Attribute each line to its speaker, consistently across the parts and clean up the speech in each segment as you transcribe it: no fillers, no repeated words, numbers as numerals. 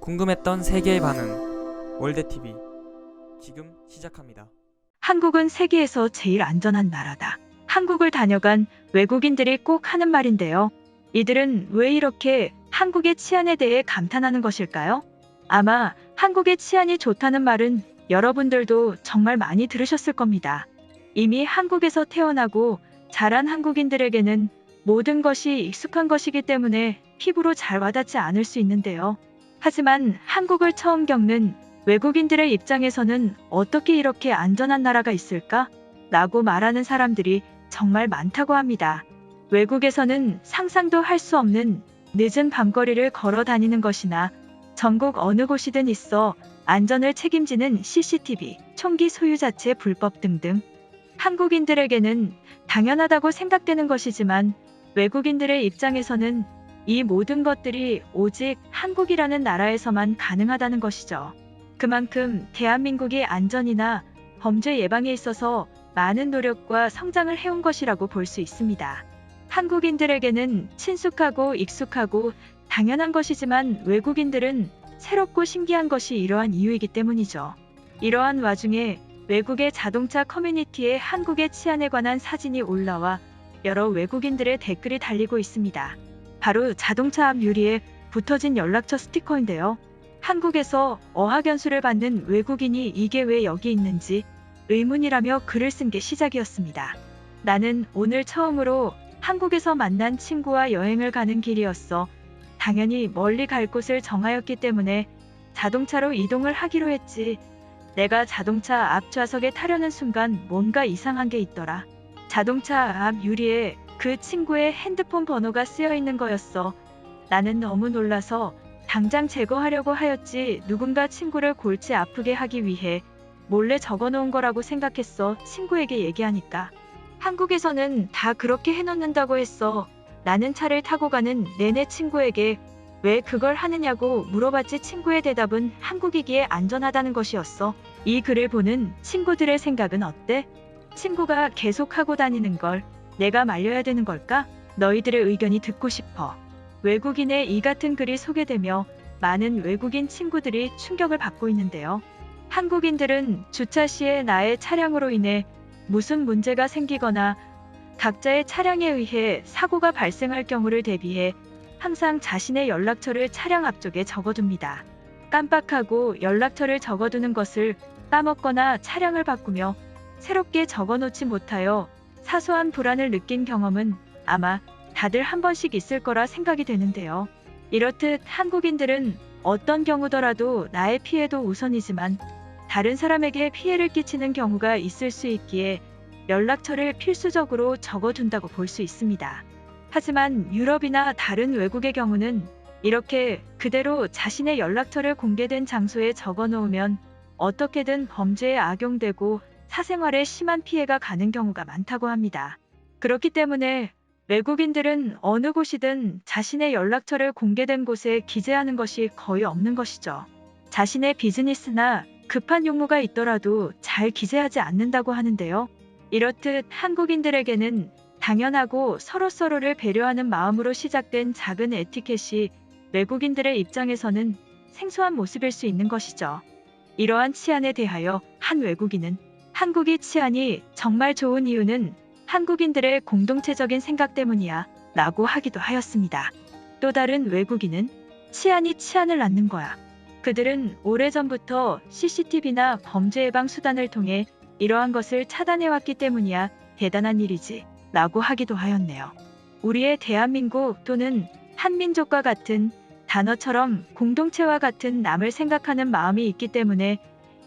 Speaker 1: 궁금했던 세계의 반응. 월드TV 지금 시작합니다.
Speaker 2: 한국은 세계에서 제일 안전한 나라다. 한국을 다녀간 외국인들이 꼭 하는 말인데요. 이들은 왜 이렇게 한국의 치안에 대해 감탄하는 것일까요? 아마 한국의 치안이 좋다는 말은 여러분들도 정말 많이 들으셨을 겁니다. 이미 한국에서 태어나고 자란 한국인들에게는 모든 것이 익숙한 것이기 때문에 피부로 잘 와닿지 않을 수 있는데요. 하지만 한국을 처음 겪는 외국인들의 입장에서는 어떻게 이렇게 안전한 나라가 있을까? 라고 말하는 사람들이 정말 많다고 합니다. 외국에서는 상상도 할 수 없는 늦은 밤거리를 걸어 다니는 것이나 전국 어느 곳이든 있어 안전을 책임지는 CCTV, 총기 소유 자체 불법 등등. 한국인들에게는 당연하다고 생각되는 것이지만 외국인들의 입장에서는 이 모든 것들이 오직 한국이라는 나라에서만 가능하다는 것이죠. 그만큼 대한민국이 안전이나 범죄 예방에 있어서 많은 노력과 성장을 해온 것이라고 볼 수 있습니다. 한국인들에게는 친숙하고 익숙하고 당연한 것이지만 외국인들은 새롭고 신기한 것이 이러한 이유이기 때문이죠. 이러한 와중에 외국의 자동차 커뮤니티에 한국의 치안에 관한 사진이 올라와 여러 외국인들의 댓글이 달리고 있습니다. 바로 자동차 앞 유리에 붙어진 연락처 스티커인데요. 한국에서 어학연수를 받는 외국인이 이게 왜 여기 있는지 의문이라며 글을 쓴 게 시작이었습니다. 나는 오늘 처음으로 한국에서 만난 친구와 여행을 가는 길이었어. 당연히 멀리 갈 곳을 정하였기 때문에 자동차로 이동을 하기로 했지. 내가 자동차 앞 좌석에 타려는 순간 뭔가 이상한 게 있더라. 자동차 앞 유리에 그 친구의 핸드폰 번호가 쓰여 있는 거였어. 나는 너무 놀라서 당장 제거하려고 하였지. 누군가 친구를 골치 아프게 하기 위해 몰래 적어놓은 거라고 생각했어. 친구에게 얘기하니까 한국에서는 다 그렇게 해놓는다고 했어. 나는 차를 타고 가는 내내 친구에게 왜 그걸 하느냐고 물어봤지. 친구의 대답은 한국이기에 안전하다는 것이었어. 이 글을 보는 친구들의 생각은 어때? 친구가 계속 하고 다니는 걸 내가 말려야 되는 걸까? 너희들의 의견이 듣고 싶어. 외국인의 이 같은 글이 소개되며 많은 외국인 친구들이 충격을 받고 있는데요. 한국인들은 주차 시에 나의 차량으로 인해 무슨 문제가 생기거나 각자의 차량에 의해 사고가 발생할 경우를 대비해 항상 자신의 연락처를 차량 앞쪽에 적어둡니다. 깜빡하고 연락처를 적어두는 것을 까먹거나 차량을 바꾸며 새롭게 적어놓지 못하여 사소한 불안을 느낀 경험은 아마 다들 한 번씩 있을 거라 생각이 되는데요. 이렇듯 한국인들은 어떤 경우더라도 나의 피해도 우선이지만 다른 사람에게 피해를 끼치는 경우가 있을 수 있기에 연락처를 필수적으로 적어둔다고 볼 수 있습니다. 하지만 유럽이나 다른 외국의 경우는 이렇게 그대로 자신의 연락처를 공개된 장소에 적어놓으면 어떻게든 범죄에 악용되고 사생활에 심한 피해가 가는 경우가 많다고 합니다. 그렇기 때문에 외국인들은 어느 곳이든 자신의 연락처를 공개된 곳에 기재하는 것이 거의 없는 것이죠. 자신의 비즈니스나 급한 용무가 있더라도 잘 기재하지 않는다고 하는데요. 이렇듯 한국인들에게는 당연하고 서로서로를 배려하는 마음으로 시작된 작은 에티켓이 외국인들의 입장에서는 생소한 모습일 수 있는 것이죠. 이러한 치안에 대하여 한 외국인은 한국이 치안이 정말 좋은 이유는 한국인들의 공동체적인 생각 때문이야 라고 하기도 하였습니다. 또 다른 외국인은 치안이 치안을 낳는 거야. 그들은 오래전부터 CCTV나 범죄 예방 수단을 통해 이러한 것을 차단해왔기 때문이야 대단한 일이지 라고 하기도 하였네요. 우리의 대한민국 또는 한민족과 같은 단어처럼 공동체와 같은 남을 생각하는 마음이 있기 때문에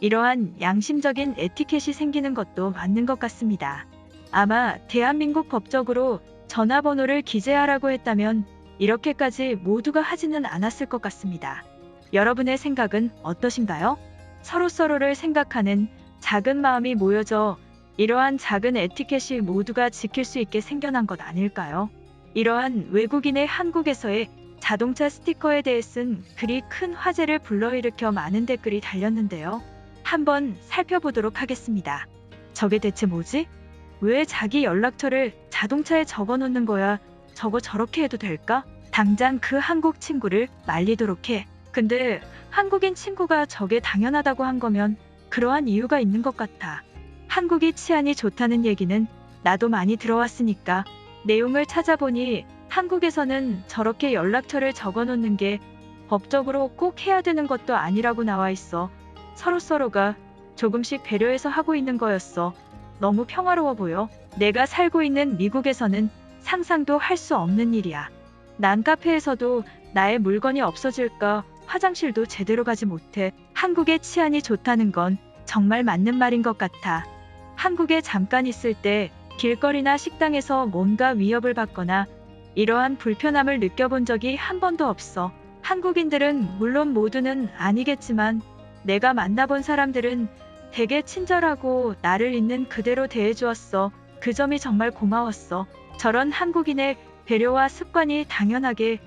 Speaker 2: 이러한 양심적인 에티켓이 생기는 것도 맞는 것 같습니다. 아마 대한민국 법적으로 전화번호를 기재하라고 했다면 이렇게까지 모두가 하지는 않았을 것 같습니다. 여러분의 생각은 어떠신가요? 서로서로를 생각하는 작은 마음이 모여져 이러한 작은 에티켓이 모두가 지킬 수 있게 생겨난 것 아닐까요? 이러한 외국인의 한국에서의 자동차 스티커에 대해 쓴 글이 큰 화제를 불러일으켜 많은 댓글이 달렸는데요. 한번 살펴보도록 하겠습니다. 저게 대체 뭐지? 왜 자기 연락처를 자동차에 적어놓는 거야? 저거 저렇게 해도 될까? 당장 그 한국 친구를 말리도록 해. 근데 한국인 친구가 저게 당연하다고 한 거면 그러한 이유가 있는 것 같아. 한국이 치안이 좋다는 얘기는 나도 많이 들어왔으니까 내용을 찾아보니 한국에서는 저렇게 연락처를 적어 놓는 게 법적으로 꼭 해야 되는 것도 아니라고 나와 있어. 서로서로가 조금씩 배려해서 하고 있는 거였어. 너무 평화로워 보여. 내가 살고 있는 미국에서는 상상도 할 수 없는 일이야. 난 카페에서도 나의 물건이 없어질까, 화장실도 제대로 가지 못해. 한국의 치안이 좋다는 건 정말 맞는 말인 것 같아. 한국에 잠깐 있을 때 길거리나 식당에서 뭔가 위협을 받거나 이러한 불편함을 느껴본 적이 한 번도 없어. 한국인들은 물론 모두는 아니겠지만 내가 만나본 사람들은 되게 친절하고 나를 있는 그대로 대해주었어. 그 점이 정말 고마웠어. 저런 한국인의 배려와 습관이 당연하게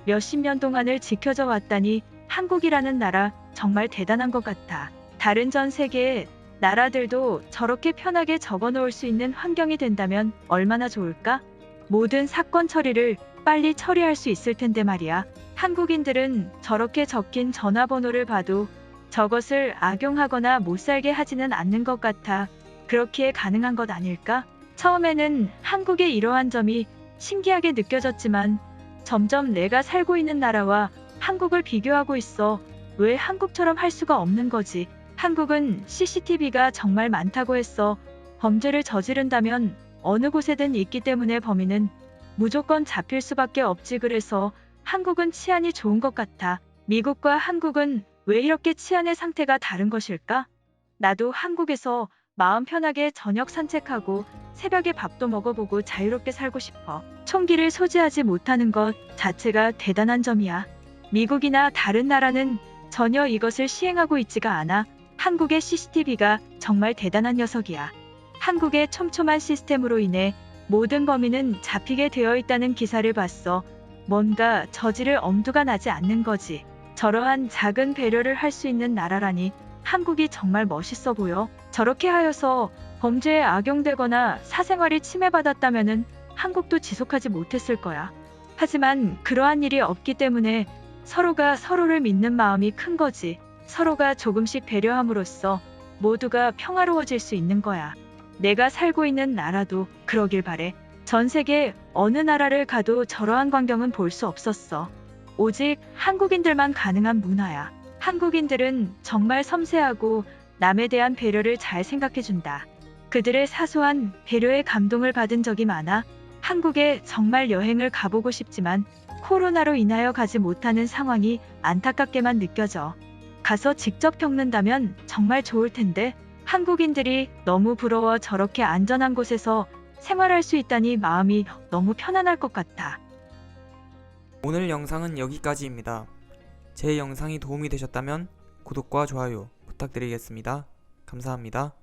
Speaker 2: 몇십 년 동안을 지켜져 왔다니 한국이라는 나라 정말 대단한 것 같아. 다른 전 세계의 나라들도 저렇게 편하게 적어 놓을 수 있는 환경이 된다면 얼마나 좋을까? 모든 사건 처리를 빨리 처리할 수 있을 텐데 말이야. 한국인들은 저렇게 적힌 전화번호를 봐도 저것을 악용하거나 못살게 하지는 않는 것 같아. 그렇기에 가능한 것 아닐까? 처음에는 한국의 이러한 점이 신기하게 느껴졌지만 점점 내가 살고 있는 나라와 한국을 비교하고 있어. 왜 한국처럼 할 수가 없는 거지? 한국은 CCTV가 정말 많다고 했어. 범죄를 저지른다면 어느 곳에든 있기 때문에 범인은 무조건 잡힐 수밖에 없지. 그래서 한국은 치안이 좋은 것 같아. 미국과 한국은 왜 이렇게 치안의 상태가 다른 것일까? 나도 한국에서 마음 편하게 저녁 산책하고 새벽에 밥도 먹어보고 자유롭게 살고 싶어. 총기를 소지하지 못하는 것 자체가 대단한 점이야. 미국이나 다른 나라는 전혀 이것을 시행하고 있지가 않아. 한국의 CCTV가 정말 대단한 녀석이야. 한국의 촘촘한 시스템으로 인해 모든 범인은 잡히게 되어 있다는 기사를 봤어. 뭔가 저지를 엄두가 나지 않는 거지. 저러한 작은 배려를 할 수 있는 나라라니 한국이 정말 멋있어 보여. 저렇게 하여서 범죄에 악용되거나 사생활이 침해받았다면은 한국도 지속하지 못했을 거야. 하지만 그러한 일이 없기 때문에 서로가 서로를 믿는 마음이 큰 거지. 서로가 조금씩 배려함으로써 모두가 평화로워질 수 있는 거야. 내가 살고 있는 나라도 그러길 바래. 전 세계 어느 나라를 가도 저러한 광경은 볼 수 없었어. 오직 한국인들만 가능한 문화야. 한국인들은 정말 섬세하고 남에 대한 배려를 잘 생각해준다. 그들의 사소한 배려에 감동을 받은 적이 많아. 한국에 정말 여행을 가보고 싶지만 코로나로 인하여 가지 못하는 상황이 안타깝게만 느껴져. 가서 직접 겪는다면 정말 좋을 텐데 한국인들이 너무 부러워. 저렇게 안전한 곳에서 생활할 수 있다니 마음이 너무 편안할 것 같아.
Speaker 1: 오늘 영상은 여기까지입니다. 제 영상이 도움이 되셨다면 구독과 좋아요 부탁드리겠습니다. 감사합니다.